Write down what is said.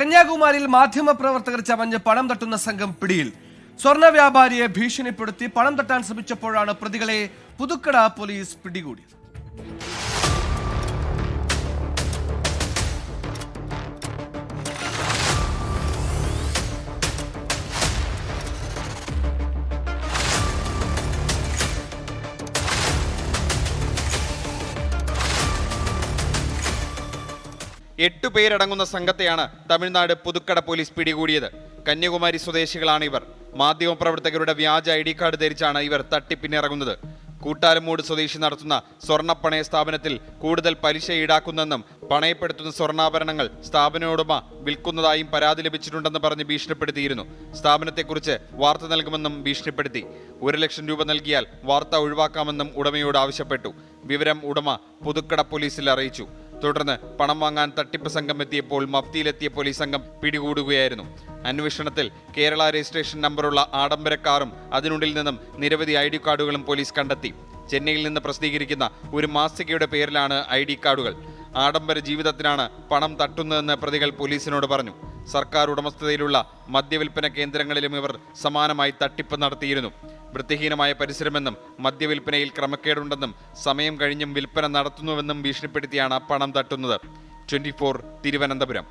കന്യാകുമാരിയിൽ മാധ്യമപ്രവർത്തകർ ചമഞ്ഞ് പണം തട്ടുന്ന സംഘം പിടിയിൽ. സ്വർണ്ണ വ്യാപാരിയെ ഭീഷണിപ്പെടുത്തി പണം തട്ടാൻ ശ്രമിച്ചപ്പോഴാണ് പ്രതികളെ പുതുക്കട പോലീസ് പിടികൂടിയത്. എട്ടു പേരടങ്ങുന്ന സംഘത്തെയാണ് തമിഴ്നാട് പുതുക്കട പോലീസ് പിടികൂടിയത്. കന്യാകുമാരി സ്വദേശികളാണ് ഇവർ. മാധ്യമപ്രവർത്തകരുടെ വ്യാജ ID കാർഡ് ധരിച്ചാണ് ഇവർ തട്ടിപ്പിനിറങ്ങുന്നത്. കൂട്ടാലമൂട് സ്വദേശി നടത്തുന്ന സ്വർണ്ണപ്പണയ സ്ഥാപനത്തിൽ കൂടുതൽ പലിശ ഈടാക്കുന്നെന്നും പണയപ്പെടുത്തുന്ന സ്വർണ്ണാഭരണങ്ങൾ സ്ഥാപന ഉടമ വിൽക്കുന്നതായും പരാതി ലഭിച്ചിട്ടുണ്ടെന്ന് പറഞ്ഞ് ഭീഷണിപ്പെടുത്തിയിരുന്നു. സ്ഥാപനത്തെക്കുറിച്ച് വാർത്ത നൽകുമെന്നും ഭീഷണിപ്പെടുത്തി. 1 ലക്ഷം രൂപ നൽകിയാൽ വാർത്ത ഒഴിവാക്കാമെന്നും ഉടമയോട് ആവശ്യപ്പെട്ടു. വിവരം ഉടമ പുതുക്കട പോലീസിൽ അറിയിച്ചു. തുടർന്ന് പണം വാങ്ങാൻ തട്ടിപ്പ് സംഘം എത്തിയപ്പോൾ മഫ്തിയിലെത്തിയ പോലീസ് സംഘം പിടികൂടുകയായിരുന്നു. അന്വേഷണത്തിൽ കേരള രജിസ്ട്രേഷൻ നമ്പറുള്ള ആഡംബര കാറും അതിനുള്ളിൽ നിന്നും നിരവധി ID കാർഡുകളും പോലീസ് കണ്ടെത്തി. ചെന്നൈയിൽ നിന്ന് പ്രസിദ്ധീകരിക്കുന്ന ഒരു മാസികയുടെ പേരിലാണ് ID കാർഡുകൾ. ആഡംബര ജീവിതത്തിനാണ് പണം തട്ടുന്നതെന്ന് പ്രതികൾ പോലീസിനോട് പറഞ്ഞു. സർക്കാർ ഉടമസ്ഥതയിലുള്ള മദ്യവിൽപ്പന കേന്ദ്രങ്ങളിലും ഇവർ സമാനമായി തട്ടിപ്പ് നടത്തിയിരുന്നു. വൃത്തിഹീനമായ പരിസരമെന്നും മദ്യവിൽപ്പനയിൽ ക്രമക്കേടുണ്ടെന്നും സമയം കഴിഞ്ഞും വിൽപ്പന നടത്തുന്നുവെന്നും ഭീഷണിപ്പെടുത്തിയാണ് പണം തട്ടുന്നത്. 24 തിരുവനന്തപുരം.